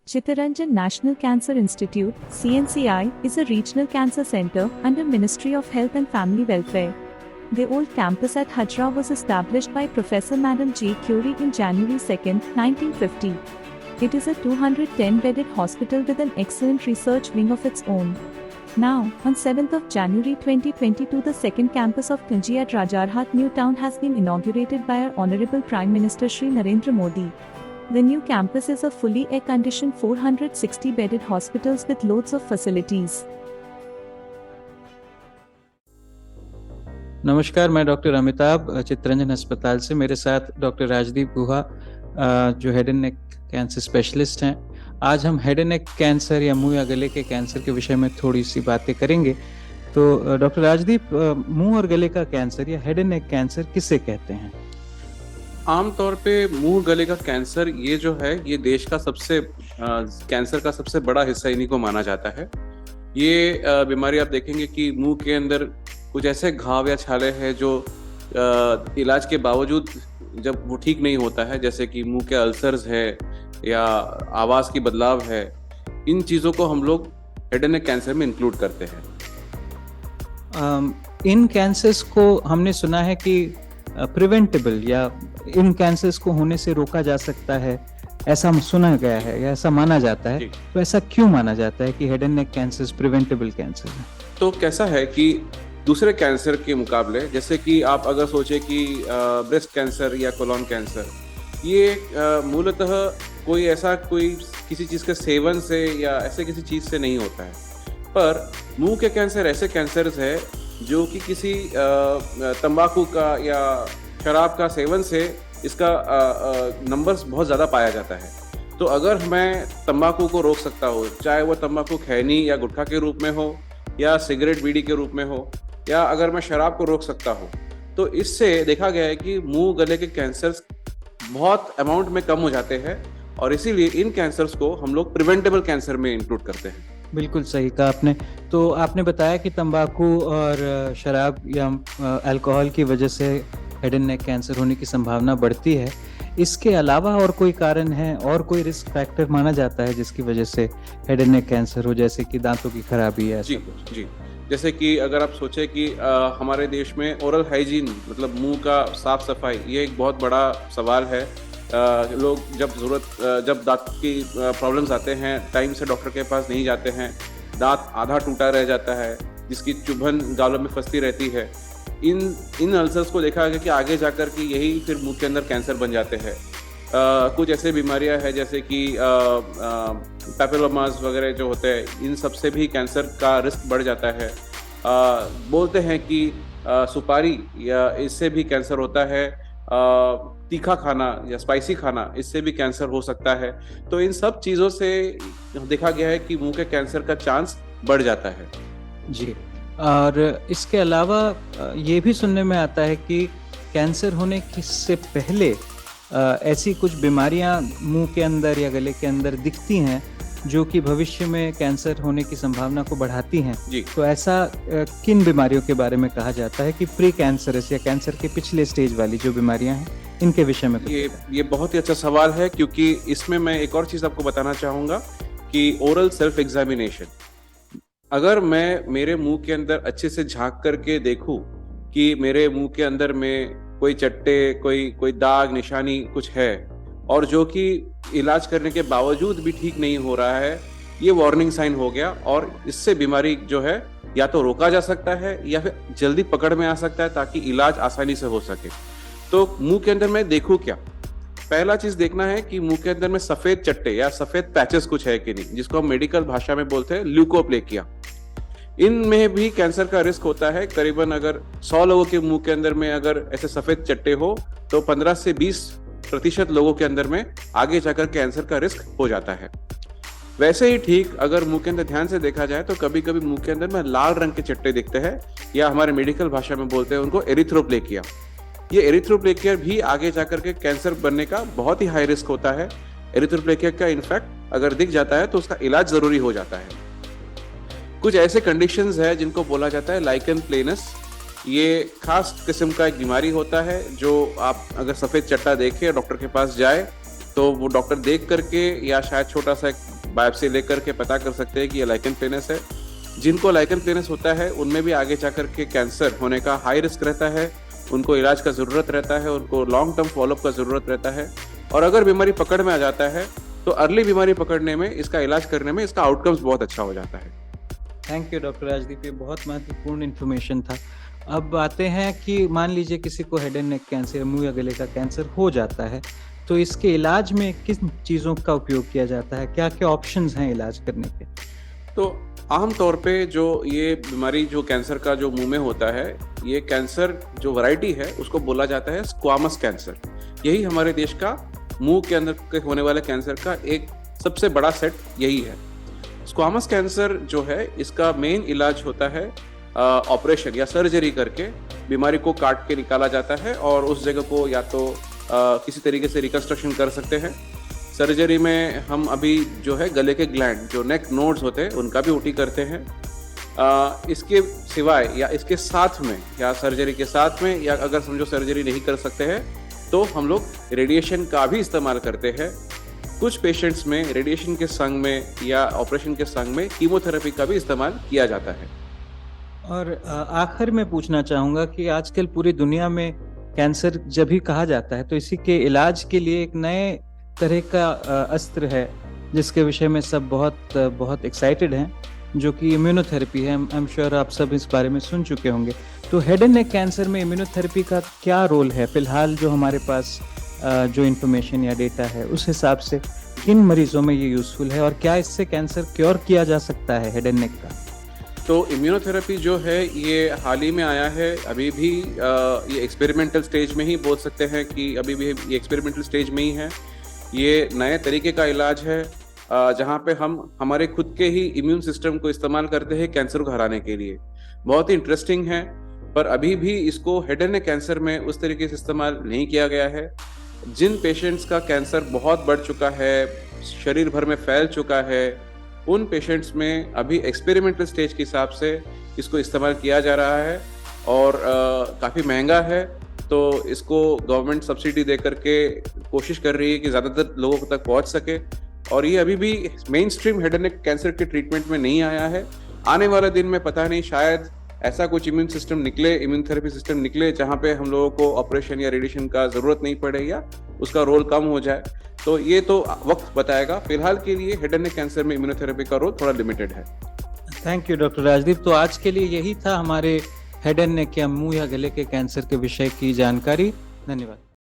Chittaranjan National Cancer Institute, CNCI, is a regional cancer center under Ministry of Health and Family Welfare. The old campus at Hajra was established by Professor Madam J. Curie in January 2, 1950. It is a 210-bedded hospital with an excellent research wing of its own. Now, on 7th of January 2022, the second campus of Kanji at Rajarhat New Town has been inaugurated by our Honorable Prime Minister Shri Narendra Modi. The new campus is a fully air-conditioned 460-bedded hospital with loads of facilities. नमस्कार, मैं doctor Amitabh Chittaranjan अस्पताल से। मेरे साथ doctor Rajdeep गुहा जो head and neck cancer specialist हैं। आज हम हेड एंड नेक कैंसर या मुंह या गले के कैंसर के विषय में थोड़ी सी बातें करेंगे। तो डॉक्टर राजदीप, मुंह और गले का कैंसर या हेड एंड नेक कैंसर किसे कहते हैं? आमतौर पे मुंह गले का कैंसर ये जो है ये देश का सबसे कैंसर का सबसे बड़ा हिस्सा इन्हीं को माना जाता है। ये बीमारी आप देखेंगे कि मुंह के अंदर कुछ ऐसे घाव या छाले हैं जो इलाज के बावजूद जब वो ठीक नहीं होता है, जैसे कि मुंह के अल्सर्स है या आवाज़ की बदलाव है, इन चीज़ों को हम लोग हेड एंड नेक कैंसर में इंक्लूड करते हैं। इन कैंसर्स को हमने सुना है कि प्रिवेंटेबल या इन कैंसर्स को होने से रोका जा सकता है, ऐसा सुना गया है या ऐसा माना जाता है। तो ऐसा क्यों माना जाता है कि head and neck cancers preventable cancer है? तो कैसा है कि दूसरे कैंसर के मुकाबले, जैसे कि आप अगर सोचे कि ब्रेस्ट कैंसर या कोलोन कैंसर, ये मूलतः कोई किसी चीज़ के सेवन से या ऐसे किसी चीज़ से नहीं होता है। पर मुंह के कैंसर ऐसे कैंसर्स है जो कि किसी तंबाकू का या शराब का सेवन से इसका नंबर्स बहुत ज़्यादा पाया जाता है। तो अगर मैं तंबाकू को रोक सकता हूँ, चाहे वो तंबाकू खैनी या गुटखा के रूप में हो या सिगरेट बीड़ी के रूप में हो, या अगर मैं शराब को रोक सकता हूँ, तो इससे देखा गया है कि मुंह गले के कैंसर्स बहुत अमाउंट में कम हो जाते हैं और इसीलिए इन कैंसर्स को हम लोग प्रिवेंटेबल कैंसर में इंक्लूड करते हैं। बिल्कुल सही कहा आपने। तो आपने बताया कि तंबाकू और शराब या अल्कोहल की वजह से हेड एंड नेक कैंसर होने की संभावना बढ़ती है। इसके अलावा और कोई कारण है और कोई रिस्क फैक्टर माना जाता है जिसकी वजह से हेड एंड नेक कैंसर हो, जैसे कि दांतों की खराबी है? जी, जैसे कि अगर आप सोचे कि हमारे देश में ओरल हाइजीन मतलब मुंह का साफ सफाई, ये एक बहुत बड़ा सवाल है। लोग जब दांत की प्रॉब्लम्स आते हैं, टाइम से डॉक्टर के पास नहीं जाते हैं, दांत आधा टूटा रह जाता है, जिसकी चुभन गालों में फंसती रहती है। इन अल्सर्स को देखा गया कि आगे जाकर के यही फिर मुंह के अंदर कैंसर बन जाते हैं। कुछ ऐसे बीमारियां हैं जैसे कि पैपिलोमास वगैरह जो होते हैं, इन सब से भी कैंसर का रिस्क बढ़ जाता है। बोलते हैं कि सुपारी या इससे भी कैंसर होता है, तीखा खाना या स्पाइसी खाना, इससे भी कैंसर हो सकता है। तो इन सब चीज़ों से देखा गया है कि मुंह के कैंसर का चांस बढ़ जाता है। जी, और इसके अलावा ये भी सुनने में आता है कि कैंसर होने से पहले ऐसी कुछ बीमारियां मुंह के अंदर या गले के अंदर दिखती हैं जो कि भविष्य में कैंसर होने की संभावना को बढ़ाती हैं। जी। तो ऐसा किन बीमारियों के बारे में कहा जाता है कि प्री कैंसरस या कैंसर के पिछले स्टेज वाली जो बीमारियां हैं, इनके विषय में? ये बहुत ही अच्छा सवाल है, क्योंकि इसमें मैं एक और चीज़ आपको बताना चाहूँगा कि ओरल सेल्फ एग्जामिनेशन, अगर मैं मेरे मुंह के अंदर अच्छे से झांक करके देखूं कि मेरे मुंह के अंदर में कोई चट्टे, कोई दाग निशानी कुछ है और जो कि इलाज करने के बावजूद भी ठीक नहीं हो रहा है, ये वार्निंग साइन हो गया और इससे बीमारी जो है या तो रोका जा सकता है या फिर जल्दी पकड़ में आ सकता है ताकि इलाज आसानी से हो सके। तो मुंह के अंदर मैं देखूं क्या? पहला चीज देखना है कि मुंह के अंदर में सफेद चट्टे या सफेद पैचेस कुछ है कि नहीं, जिसको हम मेडिकल भाषा में बोलते हैं ल्यूकोप्लेकिया। इनमें भी कैंसर का रिस्क होता है। करीबन अगर 100 लोगों के मुंह के अंदर में अगर ऐसे सफेद चट्टे हो तो 15 से 20% लोगों के अंदर में आगे जाकर कैंसर का रिस्क हो जाता है। वैसे ही ठीक अगर मुंह के अंदर ध्यान से देखा जाए तो कभी कभी मुंह के अंदर में लाल रंग के चट्टे दिखते हैं, या हमारे मेडिकल भाषा में बोलते हैं उनको एरिथ्रोप्लेकिया। ये एरिथ्रोप्लेकिया भी आगे जाकर के कैंसर बनने का बहुत ही हाई रिस्क होता है। एरिथ्रोप्लेकिया का इनफैक्ट अगर दिख जाता है तो उसका इलाज जरूरी हो जाता है। कुछ ऐसे कंडीशंस है जिनको बोला जाता है लाइकन प्लेनस। ये खास किस्म का एक बीमारी होता है जो आप अगर सफ़ेद चट्टा देखे डॉक्टर के पास जाए तो वो डॉक्टर देख करके या शायद छोटा सा एक बायोप्सी लेकर के पता कर सकते हैं कि ये लाइकन प्लेनस है। जिनको लाइकन प्लेनस होता है उनमें भी आगे जाकर के कैंसर होने का हाई रिस्क रहता है, उनको इलाज का ज़रूरत रहता है, उनको लॉन्ग टर्म फॉलोअप का ज़रूरत रहता है। और अगर बीमारी पकड़ में आ जाता है तो अर्ली बीमारी पकड़ने में, इसका इलाज करने में इसका आउटकम्स बहुत अच्छा हो जाता है। थैंक यू डॉक्टर राजदीप, ये बहुत महत्वपूर्ण इन्फॉर्मेशन था। अब आते हैं कि मान लीजिए किसी को हेड एंड नेक कैंसर, मुंह या गले का कैंसर हो जाता है, तो इसके इलाज में किन चीज़ों का उपयोग किया जाता है, क्या क्या ऑप्शंस हैं इलाज करने के? तो आम तौर पे जो ये बीमारी जो कैंसर का जो मुंह में होता है, ये कैंसर जो वैरायटी है उसको बोला जाता है स्क्वामस कैंसर। यही हमारे देश का मुंह के अंदर के होने वाले कैंसर का एक सबसे बड़ा सेट यही है। स्क्वामस कैंसर जो है, इसका मेन इलाज होता है ऑपरेशन या सर्जरी करके बीमारी को काट के निकाला जाता है और उस जगह को या तो किसी तरीके से रिकंस्ट्रक्शन कर सकते हैं। सर्जरी में हम अभी जो है गले के ग्लैंड, जो नेक नोड्स होते हैं, उनका भी ओटी करते हैं। इसके सिवाय या इसके साथ में या सर्जरी के साथ में, या अगर समझो सर्जरी नहीं कर सकते हैं तो हम लोग रेडिएशन का भी इस्तेमाल करते हैं। कुछ पेशेंट्स में रेडिएशन के संग में या ऑपरेशन के संग में कीमोथेरेपी का भी इस्तेमाल किया जाता है। और आखिर में पूछना चाहूँगा कि आजकल पूरी दुनिया में कैंसर जब भी कहा जाता है तो इसी के इलाज के लिए एक नए तरह का अस्त्र है जिसके विषय में सब बहुत एक्साइटेड हैं, जो कि इम्यूनोथेरेपी है। आई एम श्योर आप सब इस बारे में सुन चुके होंगे। तो हेड एंड नेक कैंसर में इम्यूनोथेरेपी का क्या रोल है? फिलहाल जो हमारे पास जो इन्फॉर्मेशन या डेटा है उस हिसाब से किन मरीजों में ये यूजफुल है, और क्या इससे कैंसर क्योर किया जा सकता है हेड एंड नेक का? तो इम्यूनोथेरेपी जो है ये हाल ही में आया है। अभी भी ये एक्सपेरिमेंटल स्टेज में ही बोल सकते हैं कि अभी भी ये एक्सपेरिमेंटल स्टेज में ही है। ये नए तरीके का इलाज है जहाँ पे हम हमारे खुद के ही इम्यून सिस्टम को इस्तेमाल करते हैं कैंसर को हराने के लिए। बहुत ही इंटरेस्टिंग है, पर अभी भी इसको हेड एंड नेक कैंसर में उस तरीके से इस्तेमाल नहीं किया गया है। जिन पेशेंट्स का कैंसर बहुत बढ़ चुका है, शरीर भर में फैल चुका है, उन पेशेंट्स में अभी एक्सपेरिमेंटल स्टेज के हिसाब से इसको इस्तेमाल किया जा रहा है और काफ़ी महंगा है। तो इसको गवर्नमेंट सब्सिडी दे करके कोशिश कर रही है कि ज़्यादातर लोगों तक पहुंच सके, और ये अभी भी main stream head and neck cancer के ट्रीटमेंट में नहीं आया है। आने वाले दिन में पता नहीं, शायद ऐसा कुछ इम्यून सिस्टम निकले, इम्यून थेरेपी सिस्टम निकले जहाँ पे हम लोगों को ऑपरेशन या रेडिएशन का ज़रूरत नहीं पड़े या उसका रोल कम हो जाए। तो ये तो वक्त बताएगा। फिलहाल के लिए हेड एंड नेक कैंसर में इम्यूनोथेरेपी का रोल थोड़ा लिमिटेड है। Thank you doctor Rajdeep. तो आज के लिए यही था हमारे हेड एंड नेक या मुंह या गले के कैंसर के विषय की जानकारी। धन्यवाद।